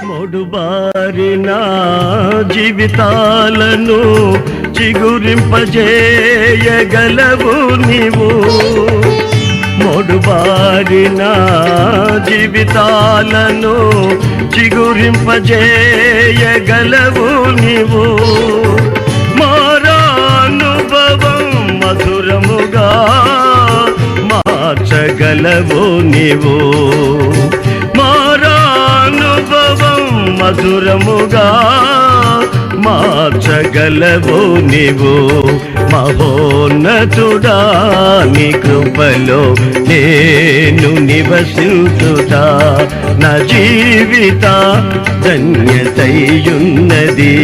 మొడుబారిన జీవితాలను చిగురింపజేయగలవు నీవు. మొడుబారిన జీవితాలను చిగురింపజేయగలవు నీవు. మారానుభవం మధురముగా మార్చగలవు నీవు. మారానుభవం మధురముగా మార్చగలవు నీవు. మహోన్నతుడా నీ కృపలో నేను నివసించుతా. నా జీవిత ధన్యతయున్నది.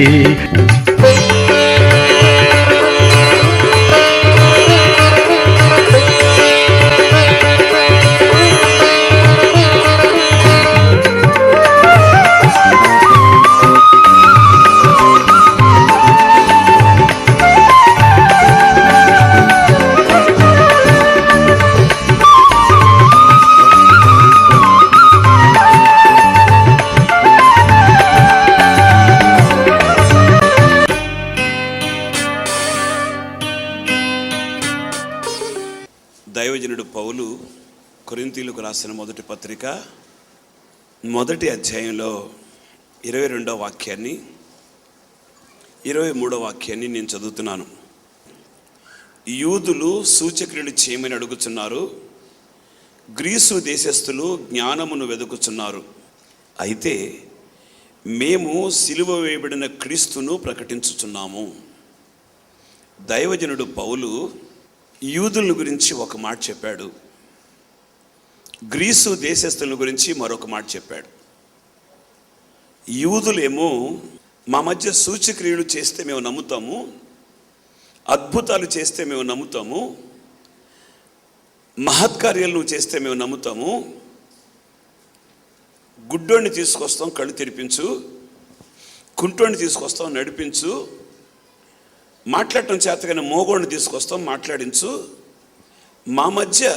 దైవజనుడు పౌలు కొరింథీయులకు రాసిన మొదటి పత్రిక 1వ అధ్యాయంలో 22వ వాక్యాన్ని 23వ వాక్యాన్ని నేను చదువుతున్నాను. యూదులు సూచక్రియలు చేయమని అడుగుతున్నారు, గ్రీసు దేశస్థులు జ్ఞానమును వెదుకుచున్నారు. అయితే మేము సిలువ వేయబడిన క్రీస్తును ప్రకటించుచున్నాము. దైవజనుడు పౌలు యూదుల గురించి ఒక మాట చెప్పాడు, గ్రీసు దేశస్థుల గురించి మరొక మాట చెప్పాడు. యూదులేమో మా మధ్య సూచక్రియలు చేస్తే మేము నమ్ముతాము, అద్భుతాలు చేస్తే మేము నమ్ముతాము, మహత్కార్యాలు చేస్తే మేము నమ్ముతాము, గుడ్డోడిని తీసుకొస్తాం కళ్ళు తెరిపించు, కుంటోడిని తీసుకొస్తాం నడిపించు, మాట్లాడటం చేతగానే మోగోడిని తీసుకొస్తాం మాట్లాడించు, మా మధ్య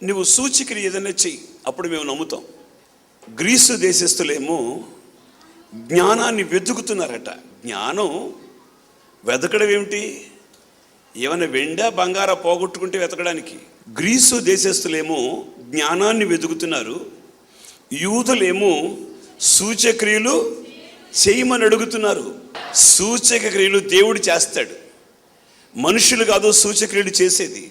నువ్వు సూచిక్రియ ఏదైనా చెయ్యి అప్పుడు మేము నమ్ముతాం. గ్రీసు దేశస్థులేమో జ్ఞానాన్ని వెతుకుతున్నారట. జ్ఞానం వెతకడం ఏమిటి? ఏమైనా వెండా బంగారా పోగొట్టుకుంటే వెతకడానికి. గ్రీసు దేశస్థులేమో జ్ఞానాన్ని వెతుకుతున్నారు, యూదులేమో సూచక్రియలు చేయమని అడుగుతున్నారు. సూచక క్రియలు దేవుడు చేస్తాడు, మనుషులు కాదు సూచక్రియలు చేసేది.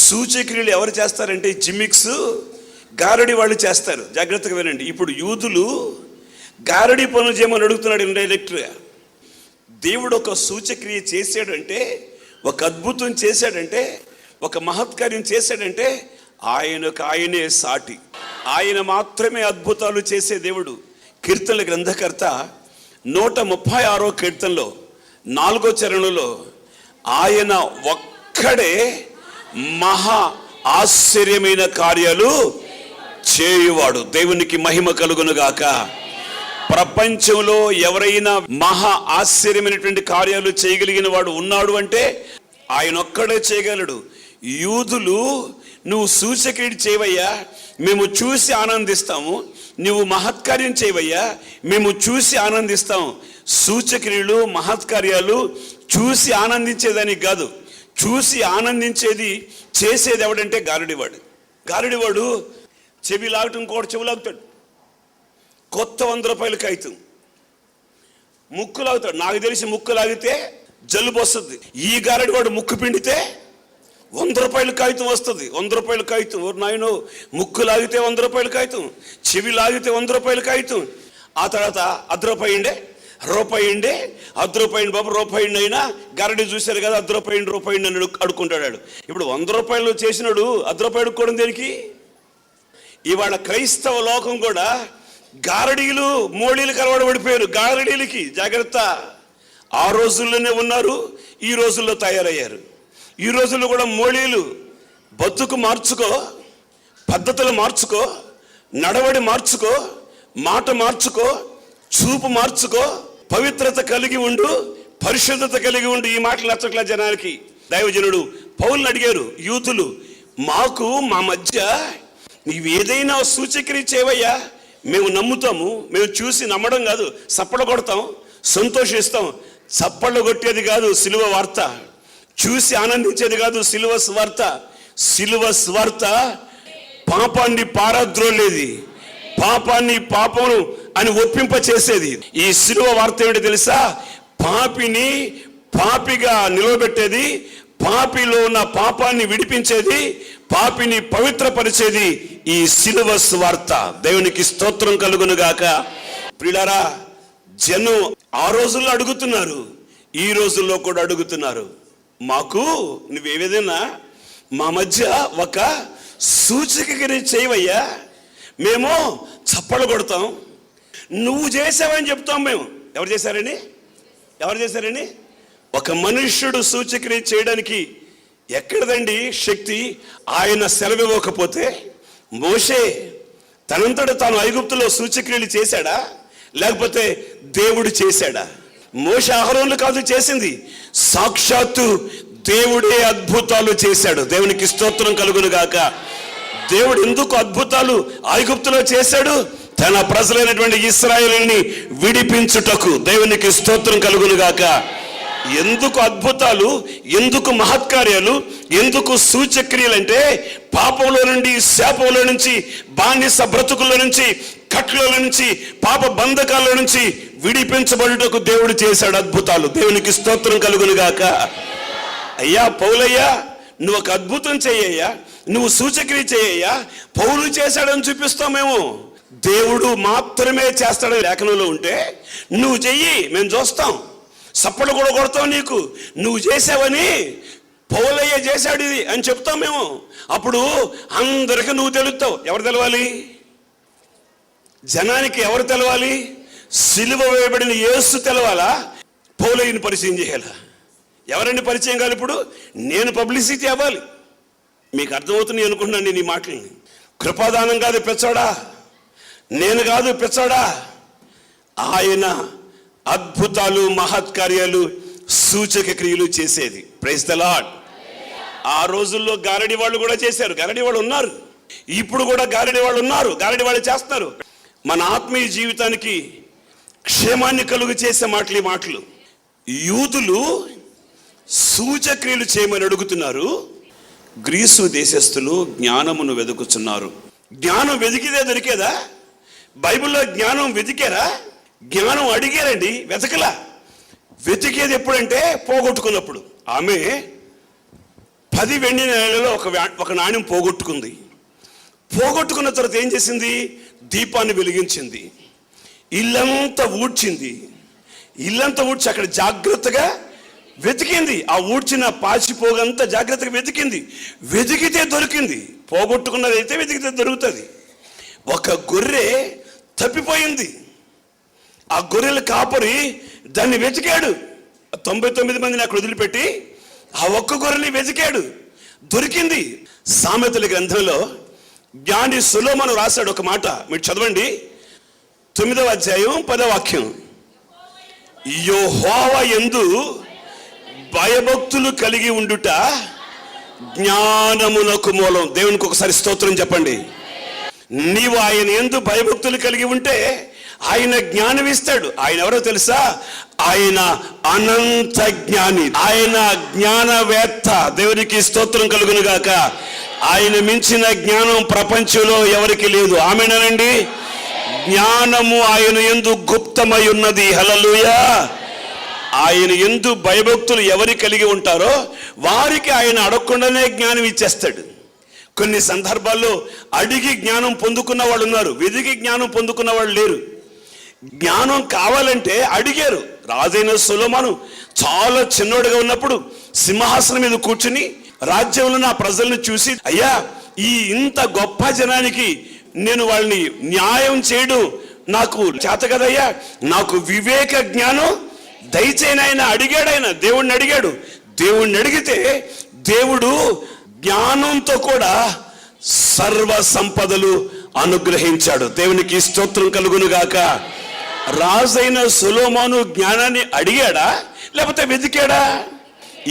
సూచక్రియలు ఎవరు చేస్తారంటే జిమిక్స్ గారడి వాళ్ళు చేస్తారు. జాగ్రత్తగా వినండి. ఇప్పుడు యూదులు గారడి పనులు చేయమని అడుగుతున్నాడు ఇండైరెక్ట్గా. దేవుడు ఒక సూచక్రియ చేశాడంటే, ఒక అద్భుతం చేశాడంటే, ఒక మహత్కార్యం చేశాడంటే ఆయనకు ఆయనే సాటి, ఆయన మాత్రమే అద్భుతాలు చేసే దేవుడు. కీర్తనల గ్రంథకర్త 136వ కీర్తనలో 4వ చరణంలో ఆయన ఒక్కడే మహా ఆశ్చర్యమైన కార్యాలు చేయువాడు. దేవునికి మహిమ కలుగునుగాక. ప్రపంచంలో ఎవరైనా మహా ఆశ్చర్యమైనటువంటి కార్యాలు చేయగలిగిన వాడు ఉన్నాడు అంటే ఆయన ఒక్కడే చేయగలడు. యూదులు నువ్వు సూచక్రియ చేయవయ్యా, మేము చూసి ఆనందిస్తాము, నువ్వు మహత్కార్యం చేయవయ్యా, మేము చూసి ఆనందిస్తాం. సూచక్రియలు మహత్కార్యాలు చూసి ఆనందించేదానికి కాదు, చూసి ఆనందించేది చేసేది ఎవడంటే గారడివాడు. గారడివాడు చెవి లాగటం కూడా చెవి లాగుతాడు, కొత్త 100 రూపాయల కాగితం ముక్కు లాగుతాడు. నాకు తెలిసి ముక్కు లాగితే జలుబు వస్తుంది. ఈ గారడివాడు ముక్కు పిండితే 100 రూపాయల కాగితం వస్తుంది. 100 రూపాయల కాగితం. నాయనో, ముక్కు లాగితే 100 రూపాయల కాగితం, చెవి లాగితే 100 రూపాయల కాగితం. ఆ తర్వాత ₹1 రూపాయి ₹1 బాబు రూపాయి అయినా గరడి చూశారు కదా, ₹1 అని అడుక్కుంటాడు. ఇప్పుడు 100 రూపాయలు చేసినాడు ₹1 అడుక్కోవడం దేనికి? ఇవాళ క్రైస్తవ లోకం కూడా గారడీలు మోళీలు కలవడబడిపోయారు. గారడీలకి జాగ్రత్త. ఆ రోజుల్లోనే ఉన్నారు, ఈ రోజుల్లో తయారయ్యారు. ఈ రోజుల్లో కూడా మోళీలు. బతుకు మార్చుకో, పద్ధతులు మార్చుకో, నడవడి మార్చుకో, మాట మార్చుకో, చూపు మార్చుకో, పవిత్రత కలిగి ఉండు, పరిశుద్ధత కలిగి ఉండు. ఈ మాటలు నచ్చట్ల జనానికి. దైవజనుడు పౌలుని అడిగారు యూతులు, మాకు మా మధ్య నీవేదైనా సూచక్రియ చేయవయ్యా, మేము నమ్ముతాము. మేము చూసి నమ్మడం కాదు, చప్పట్లు కొడతాం, సంతోషిస్తాం. చప్పట్లు కొట్టేది కాదు సిలువ వార్త, చూసి ఆనందించేది కాదు సిలువ స్వార్త. సిలువ స్వార్త పాపాన్ని పారద్రోలేది, పాపాన్ని పాపమును అని ఒప్పింప చేసేది. ఈ సిలువ వార్త ఏమిటి తెలుసా? పాపిని పాపిగా నిలవబెట్టేది, పాపిలో ఉన్న పాపాన్ని విడిపించేది, పాపిని పవిత్రపరిచేది ఈ సిలువ స్వార్త. దేవునికి స్తోత్రం కలుగును గాక. ప్రియులారా, జనం ఆ రోజుల్లో అడుగుతున్నారు, ఈ రోజుల్లో కూడా అడుగుతున్నారు, మాకు నువ్వేదైనా మా మధ్య ఒక సూచక్రియ చేయవయ్యా, మేము చప్పలు కొడతాం, నువ్వు చేసావని చెప్తాం. మేము ఎవరు చేశారని ఒక మనుష్యుడు సూచక్రియ చేయడానికి ఎక్కడదండి శక్తి? ఆయన సెలవివ్వకపోతే మోషే తనంతట తాను ఐగుప్తులో సూచక్రియలు చేశాడా, లేకపోతే దేవుడు చేశాడా? మోషే అహరోనులు కాదు చేసింది, సాక్షాత్తు దేవుడే అద్భుతాలు చేశాడు. దేవునికి స్తోత్రం కలుగును గాక. దేవుడు ఎందుకు అద్భుతాలు ఐగుప్తులో చేశాడు? తన ప్రజలైనటువంటి ఇశ్రాయేలుని విడిపించుటకు. దేవునికి స్తోత్రం కలుగును గాక. ఎందుకు అద్భుతాలు, ఎందుకు మహత్కార్యాలు, ఎందుకు సూచక్రియలు అంటే పాపంలో నుండి, శాపంలో నుంచి, బానిస బ్రతుకుల్లో నుంచి, కట్ల నుంచి, పాప బంధకాల నుంచి విడిపించబడుటకు దేవుడు చేశాడు అద్భుతాలు. దేవునికి స్తోత్రం కలుగును గాక. అయ్యా పౌలయ్యా, నువ్వు ఒక అద్భుతం చేయ్యా, నువ్వు సూచక్రియ చేయ్యా, పౌలు చేశాడని చూపిస్తాం మేము. దేవుడు మాత్రమే చేస్తాడని లేఖనంలో ఉంటే నువ్వు చెయ్యి, మేము చూస్తాం, సప్పలు కూడా కొడతాం నీకు. నువ్వు చేసావని, పౌలయ్య చేశాడు ఇది అని చెప్తాం మేము. అప్పుడు అందరికీ నువ్వు తెలుస్తావు. ఎవరు తెలవాలి? జనానికి ఎవరు తెలవాలి? సిలువ వేయబడిన యేసు తెలవాలా? పౌలయ్యని పరిచయం చేయాలా? ఎవరండి పరిచయం కాదు? ఇప్పుడు నేను పబ్లిసిటీ అవ్వాలి. మీకు అర్థమవుతుంది అనుకుంటున్నాను నేను ఈ మాటల్ని. కృపాదానం కాదు పెచ్చోడా, నేను కాదు పెచ్చోడా, ఆయన అద్భుతాలు, మహత్కార్యాలు, సూచక క్రియలు చేసేది. Praise the Lord. ఆ రోజుల్లో గారడి వాళ్ళు కూడా చేశారు, గారడి వాళ్ళు ఉన్నారు, ఇప్పుడు కూడా గారడి వాళ్ళు ఉన్నారు, గారడి వాళ్ళు చేస్తున్నారు. మన ఆత్మీయ జీవితానికి క్షేమాన్ని కలుగు చేసే మాటలు ఈ మాటలు. యూదులు సూచక్రియలు చేయమని అడుగుతున్నారు, గ్రీసు దేశస్థులు జ్ఞానమును వెతుకుతున్నారు. జ్ఞానం వెతికిదే దొరికేదా? బైబిల్లో జ్ఞానం వెతికారా? జ్ఞానం అడిగారండి, వెతకలా. వెతికేది ఎప్పుడంటే పోగొట్టుకున్నప్పుడు. ఆమె 10 వెండి నెలలో ఒక నాణ్యం పోగొట్టుకుంది. పోగొట్టుకున్న తర్వాత ఏం చేసింది? దీపాన్ని వెలిగించింది, ఇల్లంతా ఊడ్చింది. ఇల్లంతా ఊడ్చి అక్కడ జాగ్రత్తగా వెతికింది. ఆ ఊడ్చిన పాచిపోగంతా జాగ్రత్తగా వెతికింది. వెతికితే దొరికింది. పోగొట్టుకున్నది అయితే వెతికితే దొరుకుతుంది. ఒక గొర్రె తప్పిపోయింది. ఆ గొర్రెల కాపరి దాన్ని వెతికాడు. 99 మందిని అక్కడ వదిలిపెట్టి ఆ ఒక్క గొర్రెని వెతికాడు, దొరికింది. సామెతల గ్రంథంలో జ్ఞాని సొలొమోను రాశాడు ఒక మాట, మీరు చదవండి. 9వ అధ్యాయం 10వ వాక్యం. యెహోవా యందు భయభక్తులు కలిగి ఉండుట జ్ఞానమునకు మూలం. దేవునికి ఒకసారి స్తోత్రం చెప్పండి. నీవు ఆయన యందు భయభక్తులు కలిగి ఉంటే ఆయన జ్ఞానం ఇస్తాడు. ఆయన ఎవరో తెలుసా? ఆయన అనంత జ్ఞాని, ఆయన జ్ఞానవేత్త. దేవునికి స్తోత్రం కలుగును గాక. ఆయన మించిన జ్ఞానం ప్రపంచంలో ఎవరికి లేదు. ఆమేనండి. జ్ఞానము ఆయన యందు గుప్తమై ఉన్నది. హల్లెలూయా. ఆయన యందు భయభక్తులు ఎవరు కలిగి ఉంటారో వారికి ఆయన అడగకుండానే జ్ఞానం ఇచ్చేస్తాడు. కొన్ని సందర్భాల్లో అడిగి జ్ఞానం పొందుకున్న వాళ్ళు ఉన్నారు, వెదికి జ్ఞానం పొందుకున్న వాళ్ళు లేరు. జ్ఞానం కావాలంటే అడిగారు. రాజైన సొలొమోను చాలా చిన్నోడుగా ఉన్నప్పుడు సింహాసనం మీద కూర్చుని రాజ్యంలో నా ప్రజలను చూసి, అయ్యా ఈ ఇంత గొప్ప జనానికి నేను వాళ్ళని న్యాయం చేయడం నాకు చేత కదయ్యా, నాకు వివేక జ్ఞానం దయచేయని ఆయన అడిగాడు. ఆయన దేవుణ్ణి అడిగాడు. దేవుణ్ణి అడిగితే దేవుడు జ్ఞానంతో కూడా సర్వ సంపదలు అనుగ్రహించాడు. దేవునికి స్తోత్రం కలుగును గాక. రాజైన సొలొమోను జ్ఞానాన్ని అడిగాడా లేకపోతే వెతికాడా?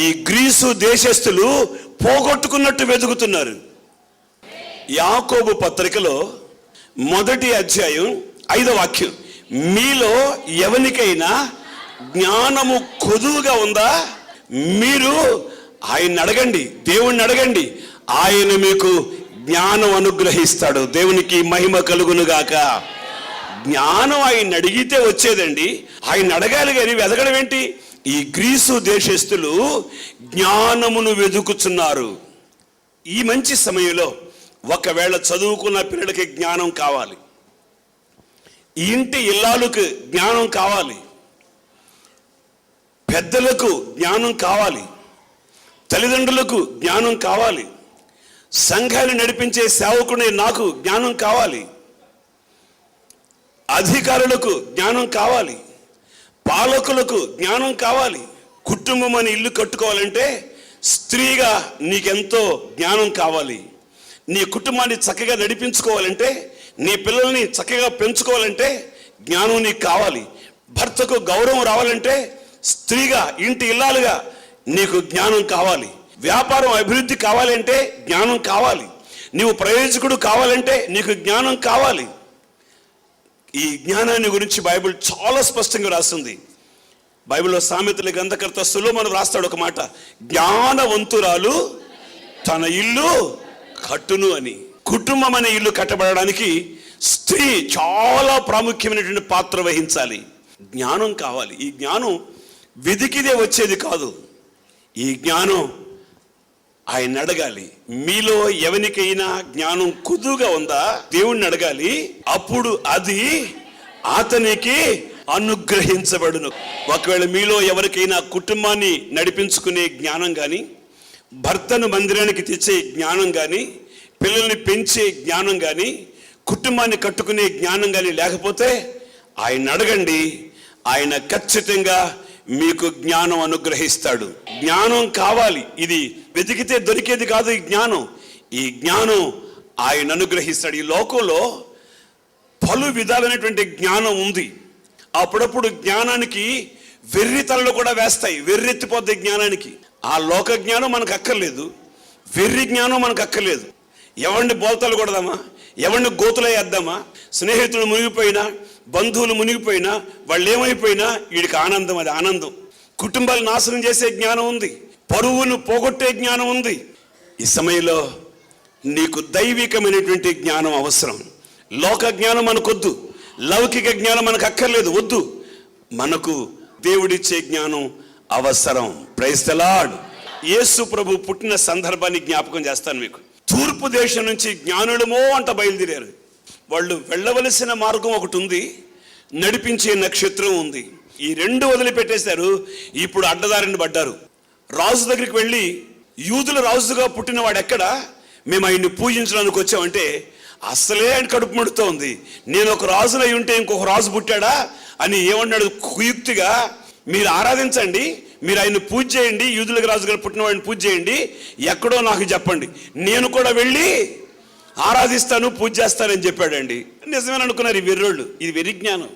ఈ గ్రీసు దేశస్థులు పోగొట్టుకున్నట్టు వెతుకుతున్నారు. యాకోబు పత్రికలో 1వ అధ్యాయం 5వ వాక్యం, మీలో ఎవరికైనా జ్ఞానము కొదువుగా ఉందా? మీరు ఆయన్ని అడగండి, దేవుణ్ణి అడగండి, ఆయన మీకు జ్ఞానం అనుగ్రహిస్తాడు. దేవునికి మహిమ కలుగును గాక. జ్ఞానం ఆయన అడిగితే వచ్చేదండి. ఆయన అడగాలి కానీ వెతకడం ఏంటి? ఈ గ్రీసు దేశస్థులు జ్ఞానమును వెతుకుతున్నారు. ఈ మంచి సమయంలో ఒకవేళ చదువుకున్న పిల్లలకి జ్ఞానం కావాలి, ఇంటి ఇల్లాలకు జ్ఞానం కావాలి, పెద్దలకు జ్ఞానం కావాలి, తల్లిదండ్రులకు జ్ఞానం కావాలి, సంఘాన్ని నడిపించే సేవకుని నాకు జ్ఞానం కావాలి, అధికారులకు జ్ఞానం కావాలి, పాలకులకు జ్ఞానం కావాలి. కుటుంబం అని ఇల్లు కట్టుకోవాలంటే స్త్రీగా నీకెంతో జ్ఞానం కావాలి. నీ కుటుంబాన్ని చక్కగా నడిపించుకోవాలంటే, నీ పిల్లల్ని చక్కగా పెంచుకోవాలంటే జ్ఞానం నీకు కావాలి. భర్తకు గౌరవం రావాలంటే స్త్రీగా ఇంటి ఇల్లాలుగా నీకు జ్ఞానం కావాలి. వ్యాపారం అభివృద్ధి కావాలంటే జ్ఞానం కావాలి. నీవు ప్రయోజకుడు కావాలంటే నీకు జ్ఞానం కావాలి. ఈ జ్ఞానాన్ని గురించి బైబిల్ చాలా స్పష్టంగా రాస్తుంది. బైబిల్లో సామెతల గ్రంథకర్త సొలొమోను రాస్తాడు ఒక మాట, జ్ఞానవంతురాలు తన ఇల్లు కట్టును అని. కుటుంబం అనే ఇల్లు కట్టబడడానికి స్త్రీ చాలా ప్రాముఖ్యమైనటువంటి పాత్ర వహించాలి. జ్ఞానం కావాలి. ఈ జ్ఞానం వెదికిదే వచ్చేది కాదు. ఈ జ్ఞానం ఆయన అడగాలి. మీలో ఎవరికైనా జ్ఞానం కుదువుగా ఉందా? దేవుణ్ణి అడగాలి. అప్పుడు అది అతనికి అనుగ్రహించబడును. ఒకవేళ మీలో ఎవరికైనా కుటుంబాన్ని నడిపించుకునే జ్ఞానం కానీ, భర్తను మందిరానికి తెచ్చే జ్ఞానం కానీ, పిల్లల్ని పెంచే జ్ఞానం కానీ, కుటుంబాన్ని కట్టుకునే జ్ఞానం కానీ లేకపోతే ఆయన అడగండి. ఆయన ఖచ్చితంగా మీకు జ్ఞానం అనుగ్రహిస్తాడు. జ్ఞానం కావాలి. ఇది వెతికితే దొరికేది కాదు. ఈ జ్ఞానం ఆయన అనుగ్రహిస్తాడు. ఈ లోకంలో పలు విధాలైనటువంటి జ్ఞానం ఉంది. అప్పుడప్పుడు జ్ఞానానికి వెర్రితలలు కూడా వేస్తాయి. వెర్రెత్తిపోద్ది జ్ఞానానికి. ఆ లోక జ్ఞానం మనకు అక్కర్లేదు, వెర్రి జ్ఞానం మనకు అక్కర్లేదు. ఎవరిని బోల్తలు కొడదామా, ఎవరిని గోతులు వేద్దామా, స్నేహితులు మునిగిపోయినా, బంధువులు మునిగిపోయినా, వాళ్ళు ఏమైపోయినా వీడికి ఆనందం. అది ఆనందం. కుటుంబాలు నాశనం చేసే జ్ఞానం ఉంది, పరువును పోగొట్టే జ్ఞానం ఉంది. ఈ సమయంలో నీకు దైవికమైనటువంటి జ్ఞానం అవసరం. లోక జ్ఞానం మనకొద్దు, లౌకిక జ్ఞానం మనకు అక్కర్లేదు, వద్దు. మనకు దేవుడిచ్చే జ్ఞానం అవసరం. Praise the lord. యేసు ప్రభు పుట్టిన సందర్భాన్ని జ్ఞాపకం చేస్తాను మీకు. తూర్పు దేశం నుంచి జ్ఞానులమో అంట బయలుదేరారు. వాళ్ళు వెళ్ళవలసిన మార్గం ఒకటి ఉంది, నడిపించే నక్షత్రం ఉంది. ఈ రెండు వదిలిపెట్టేశారు. ఇప్పుడు అడ్డదారిని పడ్డారు. రాజు దగ్గరికి వెళ్ళి, యూదుల రాజుగా పుట్టిన వాడు ఎక్కడ, మేము ఆయన్ని పూజించడానికి వచ్చామంటే అసలే ఆయన కడుపు మడుతూ ఉంది. నేను ఒక రాజునై ఉంటే ఇంకొక రాజు పుట్టాడా అని ఏమన్నాడు కుయుక్తిగా. మీరు ఆరాధించండి, మీరు ఆయన పూజ చేయండి, యూదులకు రాజుగా పుట్టిన వాడిని పూజ చేయండి, ఎక్కడో నాకు చెప్పండి, నేను కూడా వెళ్ళి ఆరాధిస్తాను, పూజ చేస్తానని చెప్పాడండి. నిజమేనని అనుకున్నారు ఈ వెర్రోళ్ళు. ఇది వెర్రి జ్ఞానం.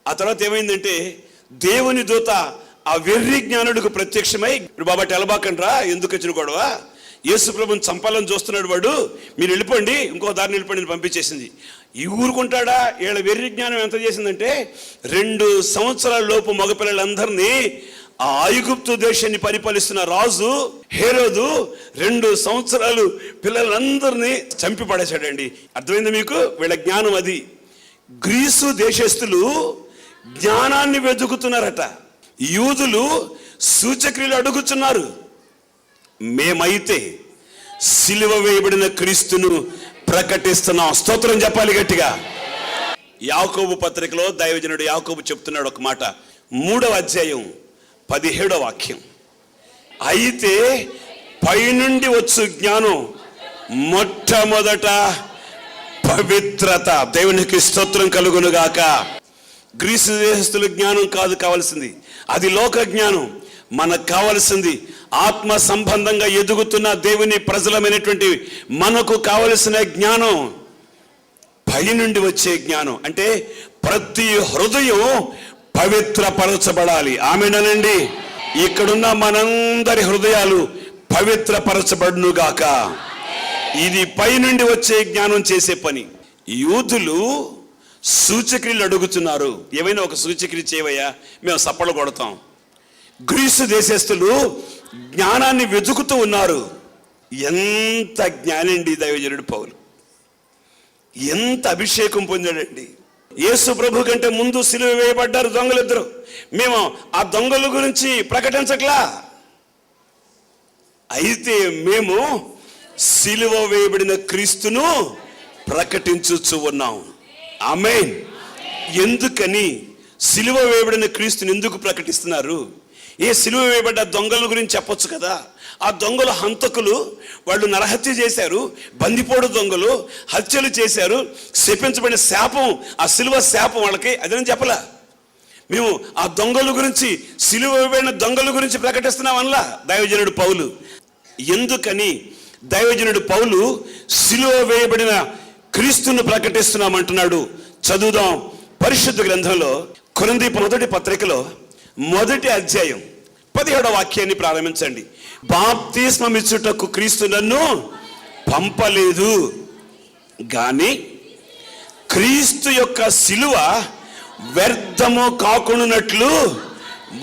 ఆ తర్వాత ఏమైందంటే దేవుని దూత ఆ వెర్రి జ్ఞానుడికి ప్రత్యక్షమై, బాబా టెలబాకండ్రా, ఎందుకు వచ్చిన గొడవ, యేసు ప్రభుని చంపాలని చూస్తున్నాడు వాడు, మీరు వెళ్ళిపోండి, ఇంకో దారిని వెళ్ళిపోండి పంపించేసింది. ఈ ఊరుకుంటాడా? వీళ్ళ వెర్రి జ్ఞానం ఎంత చేసిందంటే 2 సంవత్సరాల లోపు మగపిల్లలందరినీ ఆ ఐగుప్తు దేశాన్ని పరిపాలిస్తున్న రాజు హేరోదు 2 సంవత్సరాలు పిల్లలందరినీ చంపి పడేశాడండి. అర్థమైంది మీకు? వీళ్ళ జ్ఞానం అది. గ్రీసు దేశస్థులు జ్ఞానాన్ని వెతుకుతున్నారట. యూదులు సూచక్రియలు అడుగుతున్నారు. మేమైతే సిలువ వేయబడిన క్రీస్తును ప్రకటిస్తున్నాం. స్తోత్రం చెప్పాలి గట్టిగా. యాకోబు పత్రికలో దైవజనుడు యాకోబు చెప్తున్నాడు ఒక మాట, 3వ అధ్యాయం 17వ వాక్యం. అయితే పైనుండి వచ్చు జ్ఞానం మొట్టమొదట పవిత్రత. దేవునికి స్తోత్రం కలుగునుగాక. గ్రీసు దేశస్తుల జ్ఞానం కాదు కావాల్సింది, అది లోక జ్ఞానం. మనకు కావలసింది ఆత్మ సంబంధంగా ఎదుగుతున్న దేవుని ప్రజలమైనటువంటి మనకు కావలసిన జ్ఞానం పై నుండి వచ్చే జ్ఞానం. అంటే ప్రతి హృదయం పవిత్రపరచబడాలి. ఆమేనండి. ఇక్కడున్న మనందరి హృదయాలు పవిత్రపరచబడును గాక. ఇది పైనుండి వచ్చే జ్ఞానం చేసే పని. యూదులు సూచక్రియలు అడుగుతున్నారు. ఏమైనా ఒక సూచక్రియ చేయవయ్యా, మేము సప్పలు కొడతాం. గ్రీసు దేశస్థులు జ్ఞానాన్ని వెతుకుతూ ఉన్నారు. ఎంత జ్ఞానండి దైవజనుడు పౌలు, ఎంత అభిషేకం పొందాడండి. యేసు ప్రభు కంటే ముందు సిలువ వేయబడ్డారు దొంగలిద్దరు. మేము ఆ దొంగల గురించి ప్రకటించట్లా. అయితే మేము సిలువ వేయబడిన క్రీస్తును ప్రకటించుచు ఉన్నాం. ఆమేన్. ఎందుకని సిలువ వేయబడిన క్రీస్తుని ఎందుకు ప్రకటిస్తున్నారు? ఏ సిలువ వేయబడ్డ దొంగల గురించి చెప్పొచ్చు కదా. ఆ దొంగలు హంతకులు, వాళ్ళు నరహత్య చేశారు, బందిపోడు దొంగలు, హత్యలు చేశారు, శపించబడిన శాపం, ఆ సిలువ శాపం వాళ్ళకి. అదేనని చెప్పలా. మేము ఆ దొంగల గురించి, సిలువ వేయబడిన దొంగల గురించి ప్రకటిస్తున్నాం అనలా దైవజనుడు పౌలు. ఎందుకని దైవజనుడు పౌలు సిలువ వేయబడిన క్రీస్తును ప్రకటిస్తున్నామంటున్నాడు? చదువుదాం పరిశుద్ధ గ్రంథంలో కొరింథీ మొదటి పత్రికలో 1వ అధ్యాయం 17వ వాక్యాన్ని ప్రారంభించండి. బాప్తిస్మమిచ్చుటకు క్రీస్తు నన్ను పంపలేదు గాని క్రీస్తు యొక్క సిలువ వ్యర్థము కాకుండానట్లు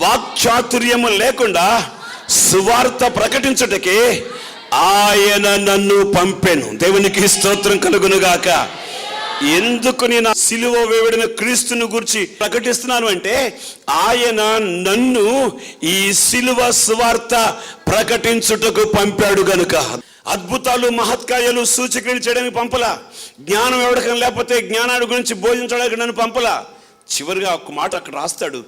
వాక్చాతుర్యము లేకుండా సువార్త ప్రకటించుటకే ఆయన నన్ను పంపెను. దేవునికి స్తోత్రం కలుగునుగాక. ఎందుకు నేను సిలువ వేయబడిన క్రీస్తుని గురించి ప్రకటిస్తున్నాను అంటే, ఆయన నన్ను ఈ సిలువ సువార్త ప్రకటించుటకు పంపాడు గనుక. అద్భుతాలు, మహత్కార్యాలు, సూచక్రియలు చేయడానికి పంపలా. జ్ఞానం ఎవరికైనా లేకపోతే జ్ఞానాన్ని గురించి బోధించడానికి నన్ను పంపలా. చివరిగా ఒక మాట అక్కడ రాస్తాడు,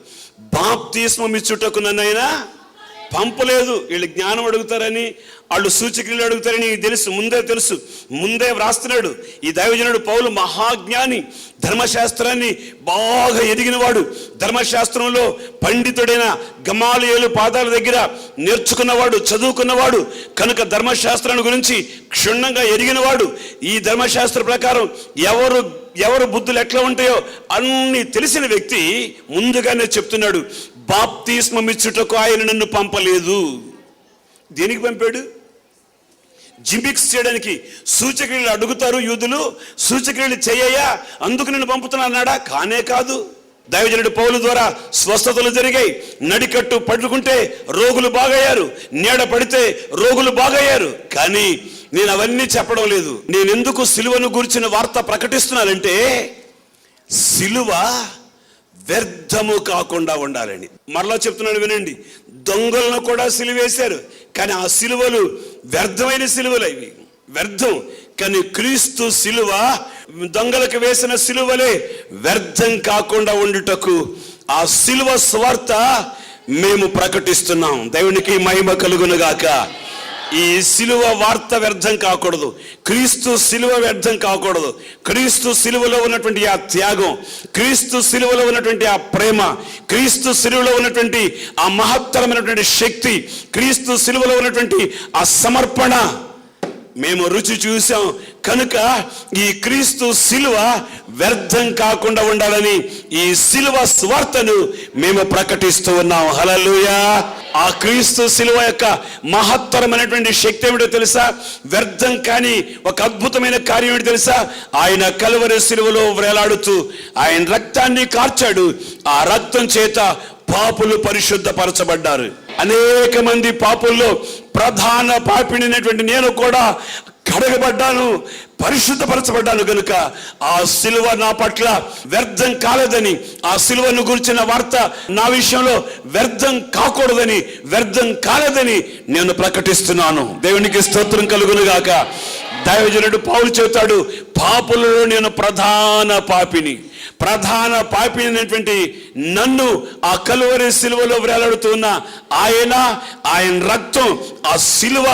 బాప్తిస్మం ఇచ్చుటకు నన్నైనా పంపలేదు. వీళ్ళు జ్ఞానం అడుగుతారని, వాళ్ళు సూచక్రియలు అడుగుతారని తెలుసు, ముందే వ్రాస్తున్నాడు. ఈ దైవజనుడు పౌలు మహాజ్ఞాని, ధర్మశాస్త్రాన్ని బాగా ఎదిగినవాడు, ధర్మశాస్త్రంలో పండితుడైన గమాలియేలు పాదాల దగ్గర నేర్చుకున్నవాడు, చదువుకున్నవాడు కనుక ధర్మశాస్త్రాన్ని గురించి క్షుణ్ణంగా ఎరిగినవాడు. ఈ ధర్మశాస్త్ర ప్రకారం ఎవరు బుద్ధులు ఎట్లా ఉంటాయో అన్ని తెలిసిన వ్యక్తి ముందుగానే చెప్తున్నాడు, బాప్తిస్మం ఇచ్చుటకు ఆయన నన్ను పంపలేదు. దేనికి పంపాడు? జిమిక్స్ చేయడానికి. సూచక్రియలు అడుగుతారు యూదులు, సూచక్రియలు చేయయ్యా అందుకు నేను పంపుతున్నా అన్నాడా? కానే కాదు. దైవజనుడు పౌలు ద్వారా స్వస్థతలు జరిగాయి. నడికట్టు పట్టుకుంటే రోగులు బాగయ్యారు, నీడ పడితే రోగులు బాగయ్యారు. కానీ నేను అవన్నీ చెప్పడం లేదు. నేను ఎందుకు సిలువను గురించిన వార్త ప్రకటిస్తున్నానంటే, సిలువ వ్యర్థము కాకుండా ఉండాలని. మరలా చెప్తున్నాను వినండి, దొంగలను కూడా సిలువేశారు, కానీ ఆ సిలువలు వ్యర్థమైన సిలువలు, అవి వ్యర్థం. కానీ క్రీస్తు సిలువ దొంగలకు వేసిన సిలువలే వ్యర్థం కాకుండా ఉండుటకు ఆ సిలువ స్వార్త మేము ప్రకటిస్తున్నాం. దేవునికి మహిమ కలుగునుగాక. ఈ సిలువ వార్త వ్యర్థం కాకూడదు, క్రీస్తు సిలువ వ్యర్థం కాకూడదు. క్రీస్తు సిలువలో ఉన్నటువంటి ఆ త్యాగం, క్రీస్తు సిలువలో ఉన్నటువంటి ఆ ప్రేమ, క్రీస్తు సిలువలో ఉన్నటువంటి ఆ మహత్తరమైనటువంటి శక్తి, క్రీస్తు సిలువలో ఉన్నటువంటి ఆ సమర్పణ మేము రుచి చూసాం. కనుక ఈ క్రీస్తు సిలువ వ్యర్థం కాకుండా ఉండాలని ఈ సిలువ స్వార్తను మేము ప్రకటిస్తూ ఉన్నాం. హల్లెలూయా. ఆ క్రీస్తు సిలువ యొక్క మహత్తరమైనటువంటి శక్తి ఏమిటో తెలుసా? వ్యర్థం కాని ఒక అద్భుతమైన కార్యం ఏమిటో తెలుసా? ఆయన కలువరి సిలువలో వేలాడుతూ ఆయన రక్తాన్ని కార్చాడు. ఆ రక్తం చేత పాపులు పరిశుద్ధపరచబడ్డారు. అనేక మంది పాపుల్లో ప్రధాన పాపినైనటువంటి నేను కూడా కడగబడ్డాను, పరిశుద్ధపరచబడ్డాను. కనుక ఆ సిలువ నా పట్ల వ్యర్థం కాలేదని, ఆ సిలువను గురించిన వార్త నా విషయంలో వ్యర్థం కాకూడదని, వ్యర్థం కాలేదని నేను ప్రకటిస్తున్నాను. దేవునికి స్తోత్రం కలుగునుగాక. దైవజనుడు పౌలు చెబుతాడు, పాపులలో నేను ప్రధాన పాపిని అయినటువంటి నన్ను ఆ కలువరి సిలువలో వేలాడుతున్న ఆయన రక్తం, ఆ సిలువ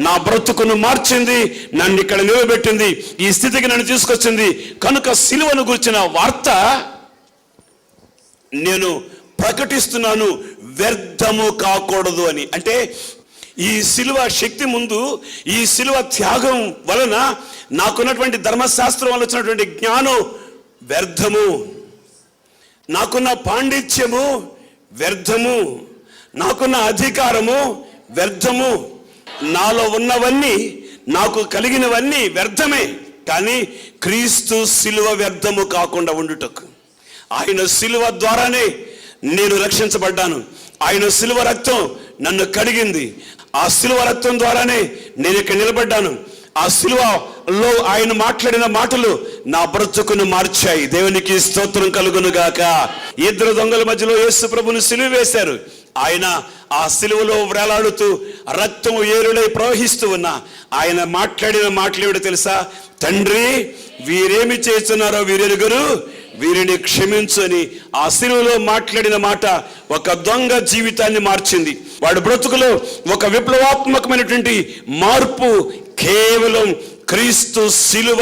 నా బ్రతుకును మార్చింది, నన్ను ఇక్కడ నిలబెట్టింది, ఈ స్థితికి నన్ను తీసుకొచ్చింది. కనుక సిలువను గురించిన వార్త నేను ప్రకటిస్తున్నాను, వ్యర్థము కాకూడదు అని. అంటే ఈ సిలువ శక్తి ముందు, ఈ సిలువ త్యాగం వలన నాకున్నటువంటి ధర్మశాస్త్రం వల్ల వచ్చినటువంటి జ్ఞానం వ్యర్థము. నాకున్న పాండిత్యము వ్యర్థము, నాకున్న అధికారము వ్యర్థము, నాలో ఉన్నవన్నీ, నాకు కలిగినవన్నీ వ్యర్థమే. కానీ క్రీస్తు శిలువ వ్యర్థము కాకుండా ఉండుటకు, ఆయన శిలువ ద్వారానే నేను రక్షించబడ్డాను. ఆయన శిలువ రక్తం నన్ను కడిగింది. ఆ శిలువ రక్తం ద్వారానే నేను ఇక్కడ నిలబడ్డాను. ఆ శిలువలో ఆయన మాట్లాడిన మాటలు నా బ్రతుకును మార్చాయి. దేవునికి స్తోత్రం కలుగును గాక. ఇద్దరు దొంగల మధ్యలో యేసు ప్రభుని సిలువ వేశారు. ఆయన ఆ సిలువలో వేలాడుతూ రక్తం ఏరులై ప్రవహిస్తూ ఉన్నా ఆయన మాట్లాడిన మాటలు ఏమిటో తెలుసా? తండ్రి, వీరేమి చేస్తున్నారో వీరెరుగరు, వీరిని క్షమించు అని ఆ సిలువలో మాట్లాడిన మాట ఒక దొంగ జీవితాన్ని మార్చింది. వాడి బ్రతుకులో ఒక విప్లవాత్మకమైనటువంటి మార్పు కేవలం క్రీస్తు శిలువ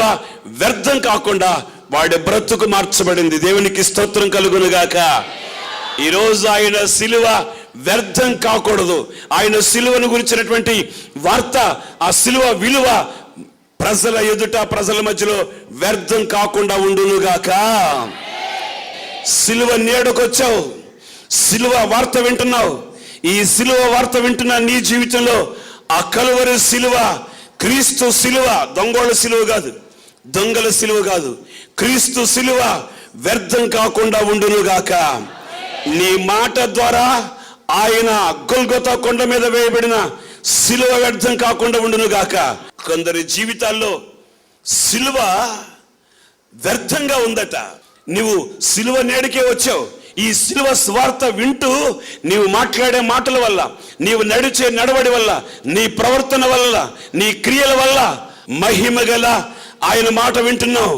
వ్యర్థం కాకుండా వాడి బ్రతుకు మార్చబడింది. దేవునికి స్తోత్రం కలుగును గాక. ఈరోజు ఆయన శిలువ వ్యర్థం కాకూడదు. ఆయన శిలువను గురించినటువంటి వార్త, ఆ శిలువ విలువ ప్రజల ఎదుట, ప్రజల మధ్యలో వ్యర్థం కాకుండా ఉండునుగాక. శిలువ నీడకొచ్చావు, శిలువ వార్త వింటున్నావు. ఈ శిలువ వార్త వింటున్న నీ జీవితంలో ఆ కలువరి శిలువ, క్రీస్తు శిలువ, దొంగోళ్ళ శిలువ కాదు, దొంగల శిలువ కాదు, క్రీస్తు శిలువ వ్యర్థం కాకుండా ఉండునుగాక. నీ మాట ద్వారా ఆయన గొల్గొతా కొండ మీద వేయబడిన శిలువ వ్యర్థం కాకుండా ఉండునుగాక. కొందరి జీవితాల్లో శిలువ వ్యర్థంగా ఉందట. నీవు శిలువ నేడికే వచ్చావు. ఈ శిలువ స్వార్థ వింటూ నీవు మాట్లాడే మాటల వల్ల, నీవు నడిచే నడవడి వల్ల, నీ ప్రవర్తన వల్ల, నీ క్రియల వల్ల మహిమ గల ఆయన మాట వింటున్నావు.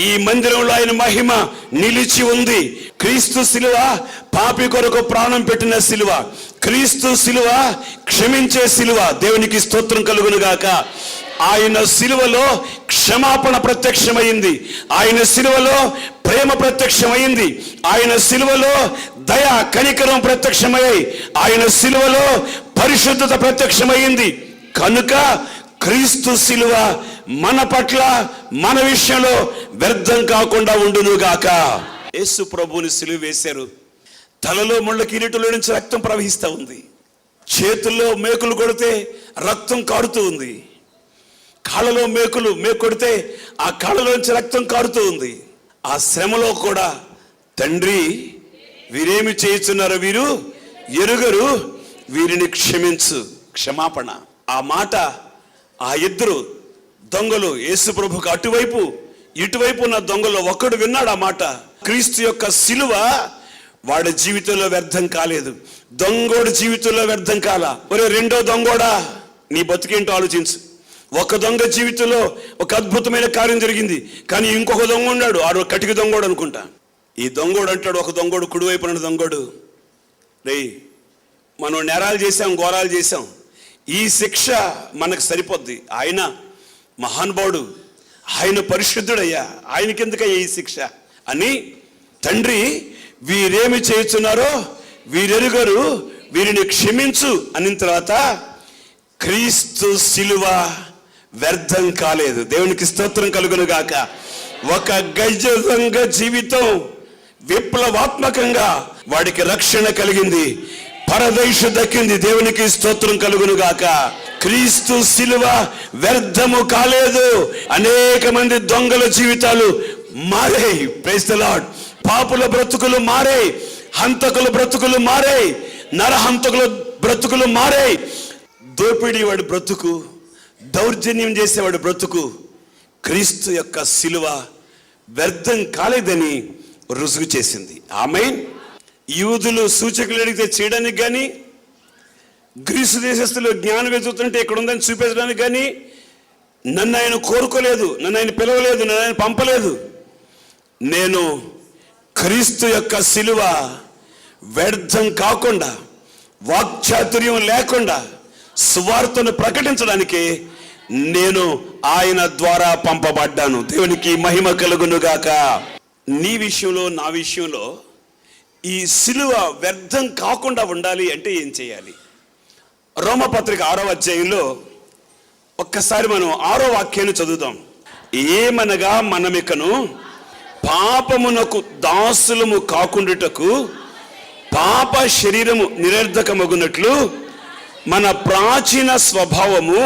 ఈ మందిరంలో ఆయన మహిమ నిలిచి ఉంది. క్రీస్తు శిలువ పాపి కొరకు ప్రాణం పెట్టిన శిలువ, క్రీస్తు శిలువ క్షమించే శిలువ. దేవునికి స్తోత్రం కలుగును గాక. ఆయన శిలువలో క్షమాపణ ప్రత్యక్షమైంది, ఆయన శిలువలో ప్రేమ ప్రత్యక్షమైంది, ఆయన శిలువలో దయ కనికరం ప్రత్యక్షమయ్యాయి, ఆయన శిలువలో పరిశుద్ధత ప్రత్యక్షమైంది. కనుక క్రీస్తు శిలువ మన పట్ల, మన విషయంలో వ్యర్థం కాకుండా ఉండునుగాక. యేసు ప్రభువుని సిలువ వేశారు. తలలో ముళ్ళ కిరీటంలో నుంచి రక్తం ప్రవహిస్తూ ఉంది. చేతుల్లో మేకులు కొడితే రక్తం కారుతూ ఉంది. కాళ్ళలో మేకు కొడితే ఆ కాళ్ళలోంచి రక్తం కారుతూ ఉంది. ఆ శ్రమలో కూడా తండ్రి, వీరేమి చేయుచున్నారో వీరు ఎరుగరు, వీరిని క్షమించు, క్షమాపణ. ఆ మాట ఆ ఇద్దరు దొంగలు, యేసు ప్రభుకు అటువైపు ఇటువైపు ఉన్న దొంగలు ఒకడు విన్నాడు ఆ మాట. క్రీస్తు యొక్క శిలువ వాడి జీవితంలో వ్యర్థం కాలేదు, దొంగోడు జీవితంలో వ్యర్థం కాలా. ఒరే రెండో దొంగోడా, నీ బతుకేంటో ఆలోచించు. ఒక దొంగ జీవితంలో ఒక అద్భుతమైన కార్యం జరిగింది, కానీ ఇంకొక దొంగ ఉన్నాడు, ఆడు కటిక దొంగోడు అనుకుంటా. ఈ దొంగోడు అంటాడు, ఒక దొంగోడు కుడివైపు ఉన్న దొంగోడు, రే మనం నేరాలు చేశాం, ఘోరాలు చేశాం, ఈ శిక్ష మనకు సరిపోద్ది. ఆయన మహానుభావుడు, ఆయన పరిశుద్ధుడయ్యా, ఆయనకెందుకయ్యా ఈ శిక్ష అని, తండ్రి వీరేమి చేయుచున్నారో వీరెరుగరు, వీరిని క్షమించు అనిన తర్వాత క్రీస్తు శిలువ వ్యర్థం కాలేదు. దేవునికి స్తోత్రం కలుగును గాక. ఒక గజ దొంగ జీవితం విప్లవాత్మకంగా వాడికి రక్షణ కలిగింది, పరదేశ దక్కింది. దేవునికి స్తోత్రం కలుగును గాక. క్రీస్తు శిలువ వ్యర్థము కాలేదు. అనేక మంది దొంగల జీవితాలు మారాయి. Praise the Lord. పాపుల బ్రతుకులు మారాయి, హంతకుల బ్రతుకులు మారాయి, నరహంతకుల బ్రతుకులు మారాయి. దోపిడీ వాడి బ్రతుకు, దౌర్జన్యం చేసేవాడి బ్రతుకు క్రీస్తు యొక్క శిలువ వ్యర్థం కాలేదని రుజువు చేసింది. ఆమేన్. యూదులు సూచకులు అడిగితే చేయడానికి కానీ, గ్రీసు దేశస్తులు జ్ఞానం వెతుకుతుంటే ఇక్కడ ఉందని చూపించడానికి కానీ నన్ను ఆయన కోరుకోలేదు, నన్ను ఆయన పిలవలేదు, నన్ను ఆయన పంపలేదు. నేను క్రీస్తు యొక్క శిలువ వ్యర్థం కాకుండా, వాక్చాతుర్యం లేకుండా సువార్తను ప్రకటించడానికి నేను ఆయన ద్వారా పంపబడ్డాను. దేవునికి మహిమ కలుగునుగాక. నీ విషయంలో, నా విషయంలో ఈ శిలువ వ్యర్థం కాకుండా ఉండాలి అంటే ఏం చేయాలి? రోమపత్రిక 6వ అధ్యాయంలో ఒక్కసారి మనం 6వ వాక్యాన్ని చదువుదాం. ఏమనగా మనమికను పాపమునకు దాసులము కాకుండుటకు పాప శరీరము నిరర్ధకమగునట్లు మన ప్రాచీన స్వభావము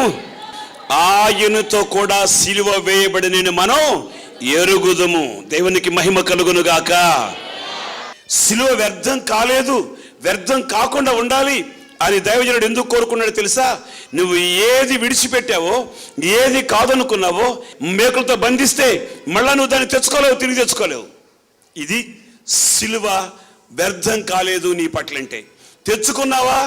ఆయనతో కూడా సిలువ వేయబడిన మనం ఎరుగుదుము. దేవునికి మహిమ కలుగునుగాక. సిలువ వ్యర్థం కాలేదు, వ్యర్థం కాకుండా ఉండాలి అని దైవజనుడు ఎందుకు కోరుకున్నాడు తెలుసా? నువ్వు ఏది విడిచిపెట్టావో, ఏది కాదనుకున్నావో, మేకులతో బంధిస్తే మళ్ళా నువ్వు దాన్ని తెచ్చుకోలేవు, తిరిగి తెచ్చుకోలేవు. ఇది సిలువ వ్యర్థం కాలేదు నీ పట్ల అంటే. తెచ్చుకున్నావా,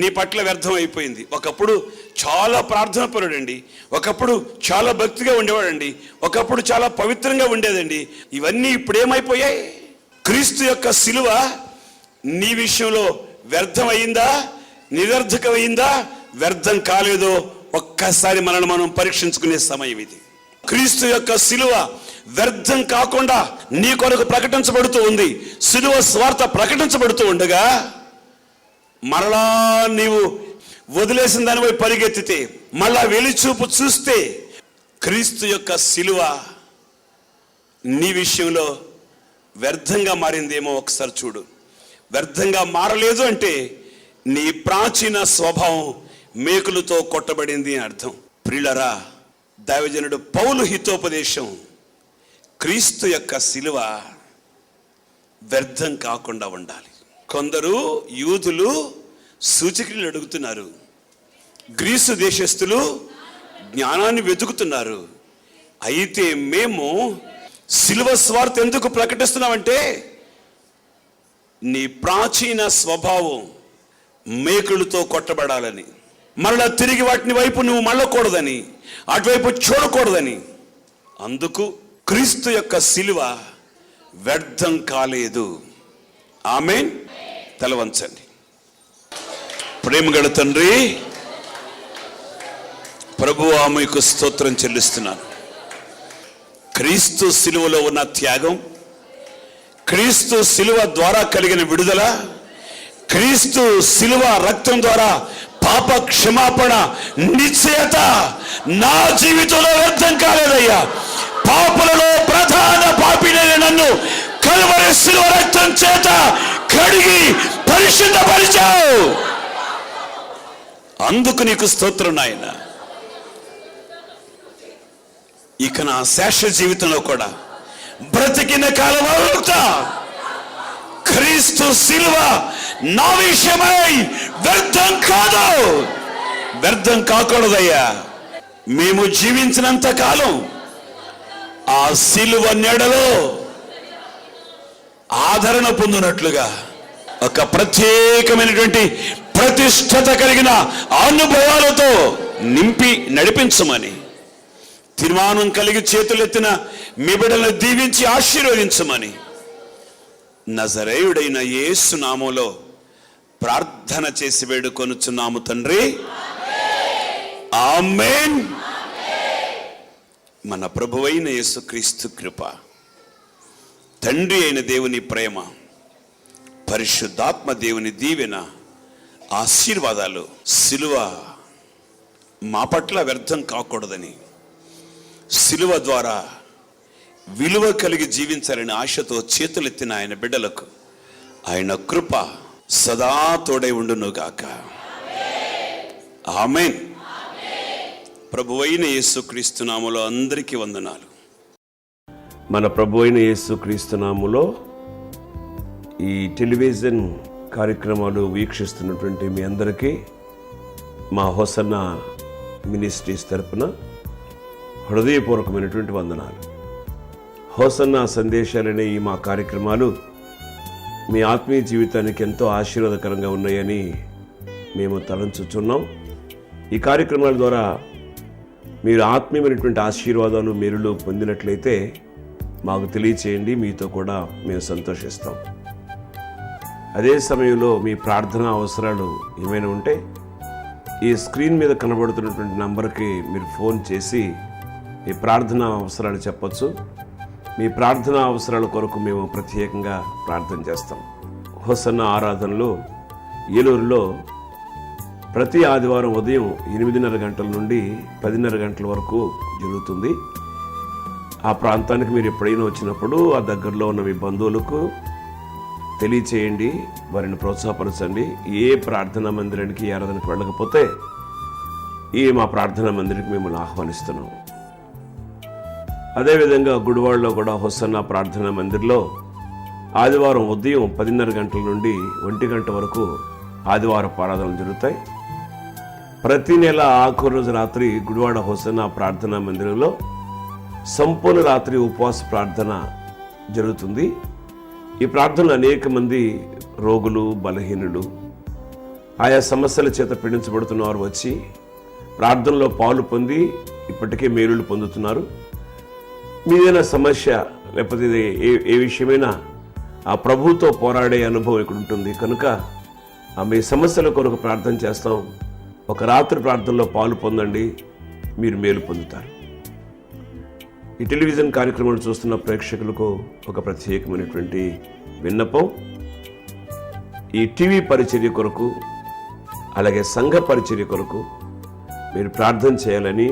నీ పట్ల వ్యర్థం అయిపోయింది. ఒకప్పుడు చాలా ప్రార్థన పరుడండి, ఒకప్పుడు చాలా భక్తిగా ఉండేవాడండి, ఒకప్పుడు చాలా పవిత్రంగా ఉండేదండి. ఇవన్నీ ఇప్పుడు ఏమైపోయాయి? క్రీస్తు యొక్క సిలువ నీ విషయంలో వ్యర్థం అయిందా, నిరర్ధకమైందా, వ్యర్థం కాలేదో ఒక్కసారి మనల్ని మనం పరీక్షించుకునే సమయం ఇది. క్రీస్తు యొక్క సిలువ వ్యర్థం కాకుండా నీ కొరకు ప్రకటించబడుతూ ఉంది. సిలువ స్వార్థ ప్రకటించబడుతూ ఉండగా మరలా నీవు వదిలేసిన దానిపై పరిగెత్తితే, మళ్ళా వెలిచూపు చూస్తే క్రీస్తు యొక్క సిలువ నీ విషయంలో వ్యర్థంగా మారిందేమో ఒకసారి చూడు. వ్యర్థంగా మారలేదు అంటే నీ ప్రాచీన స్వభావం మేకులతో కొట్టబడింది అని అర్థం. ప్రియులరా, దైవజనుడు పౌలు హితోపదేశం క్రీస్తు యొక్క సిలువ వ్యర్థం కాకుండా ఉండాలి. కొందరు యూదులు సూచక్రియలు అడుగుతున్నారు, గ్రీసు దేశస్థులు జ్ఞానాన్ని వెతుకుతున్నారు. అయితే మేము సిలువ స్వార్థ ఎందుకు ప్రకటిస్తున్నామంటే నీ ప్రాచీన స్వభావం మేకులతో కొట్టబడాలని, మళ్ళా తిరిగి వాటిని వైపు నువ్వు మళ్ళకూడదని, అటువైపు చూడకూడదని. అందుకు క్రీస్తు యొక్క సిలువ వ్యర్థం కాలేదు. ఆమేన్. తల వంచండి. ప్రేమగల తండ్రి, ప్రభువా మీకు స్తోత్రం చెల్లిస్తున్నాను. క్రీస్తు సిలువలో ఉన్న త్యాగం, క్రీస్తు సిలువ ద్వారా కలిగిన విడుదల, క్రీస్తు సిలువ రక్తం ద్వారా పాప క్షమాపణ నిశ్చయత నా జీవితంలో వ్యర్థం కాలేదయ్యా. పాపులలో ప్రధాన పాపినైన నన్ను కల్వరి సిలువ రక్తం చేత కడిగి పరిశుద్ధపరిచావు. అందుకు నీకు స్తోత్రం నాయన. ఇక నా శేష జీవితంలో కూడా బ్రతికిన కాలం అంతా క్రీస్తు సిలువ నా విషయమై వ్యర్థం కాదు, వ్యర్థం కాకూడదయ్యా. మేము జీవించినంత కాలం ఆ సిలువ నీడలో ఆదరణ పొందినట్లుగా ఒక ప్రత్యేకమైనటువంటి ప్రతిష్టత కలిగిన అనుభవాలతో నింపి నడిపించమని, తీర్మానం కలిగి చేతులెత్తిన మీ బిడ్డలను దీవించి ఆశీర్వదించమని నజరేయుడైన యేసు నామములో ప్రార్థన చేసి వేడుకొనుచున్నాము తండ్రి. ఆమేన్. మన ప్రభువైన యేసుక్రీస్తు కృప, తండ్రి అయిన దేవుని ప్రేమ, పరిశుద్ధాత్మ దేవుని దీవెన, ఆశీర్వాదాలు సిలువ మా పట్ల వ్యర్థం కాకూడదని, సిలువ ద్వారా విలువ కలిగి జీవించాలని ఆశతో చేతులెత్తిన ఆయన బిడ్డలకు ఆయన కృప సదా తోడై ఉండునుగాక. ఆమేన్. ప్రభువైన యేసుక్రీస్తు నామములో అందరికీ వందనాలు. మన ప్రభువైన యేసుక్రీస్తు నామములో ఈ టెలివిజన్ కార్యక్రమాలు వీక్షిస్తున్నటువంటి మీ అందరికీ మా హోసన్న మినిస్ట్రీస్ తరపున హృదయపూర్వకమైనటువంటి వందనాలు. హోసన్న సందేశాలనే ఈ మా కార్యక్రమాలు మీ ఆత్మీయ జీవితానికి ఎంతో ఆశీర్వాదకరంగా ఉన్నాయని మేము తలంచుచున్నాం. ఈ కార్యక్రమాల ద్వారా మీరు ఆత్మీయమైనటువంటి ఆశీర్వాదాలు మేలులు పొందినట్లయితే మాకు తెలియచేయండి, మీతో కూడా మేము సంతోషిస్తాం. అదే సమయంలో మీ ప్రార్థనా అవసరాలు ఏమైనా ఉంటే ఈ స్క్రీన్ మీద కనబడుతున్నటువంటి నంబర్కి మీరు ఫోన్ చేసి మీ ప్రార్థనా అవసరాలు చెప్పచ్చు. మీ ప్రార్థనా అవసరాల కొరకు మేము ప్రత్యేకంగా ప్రార్థన చేస్తాం. హోసన్న ఆరాధనలో ఏలూరులో ప్రతి ఆదివారం ఉదయం 8:30 గంటల నుండి 10:30 గంటల వరకు జరుగుతుంది. ఆ ప్రాంతానికి మీరు ఎప్పుడైనా వచ్చినప్పుడు ఆ దగ్గరలో ఉన్న మీ బంధువులకు తెలియచేయండి, వారిని ప్రోత్సాహపరచండి. ఏ ప్రార్థనా మందిరానికి ఆరాధనకు వెళ్ళకపోతే మా ప్రార్థనా మందిరానికి మిమ్మల్ని ఆహ్వానిస్తున్నాం. అదేవిధంగా గుడివాడలో కూడా హొసన్నా ప్రార్థనా మందిర్లో ఆదివారం ఉదయం 10:30 గంటల నుండి 1 గంట వరకు ఆదివారం ఆరాధనలు జరుగుతాయి. ప్రతి నెల ఆఖరు రోజు రాత్రి గుడివాడ హొసన్నా ప్రార్థనా మందిరంలో సంపూర్ణ రాత్రి ఉపవాస ప్రార్థన జరుగుతుంది. ఈ ప్రార్థనలు అనేక మంది రోగులు, బలహీనులు, ఆయా సమస్యల చేత పీడించబడుతున్న వారు వచ్చి ప్రార్థనలో పాలు పొంది ఇప్పటికే మేలులు పొందుతున్నారు. మీదైనా సమస్య లేకపోతే ఏ విషయమైనా ఆ ప్రభువుతో పోరాడే అనుభవం ఇక్కడ ఉంటుంది కనుక మీ సమస్యల కొరకు ప్రార్థన చేస్తాం. ఒక రాత్రి ప్రార్థనలో పాలు పొందండి, మీరు మేలు పొందుతారు. ఈ టెలివిజన్ కార్యక్రమాలు చూస్తున్న ప్రేక్షకులకు ఒక ప్రత్యేకమైనటువంటి విన్నపం. ఈ టీవీ పరిచర్య కొరకు అలాగే సంఘ పరిచర్య కొరకు మీరు ప్రార్థన చేయాలని,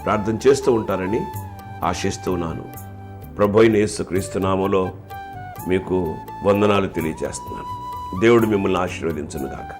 ప్రార్థన చేస్తూ ఉంటారని ఆశిస్తున్నాను. ప్రభువైన యేసుక్రీస్తు నామములో మీకు వందనాలు తెలియజేస్తున్నాను. దేవుడు మిమ్మల్ని ఆశీర్వదించును గాక.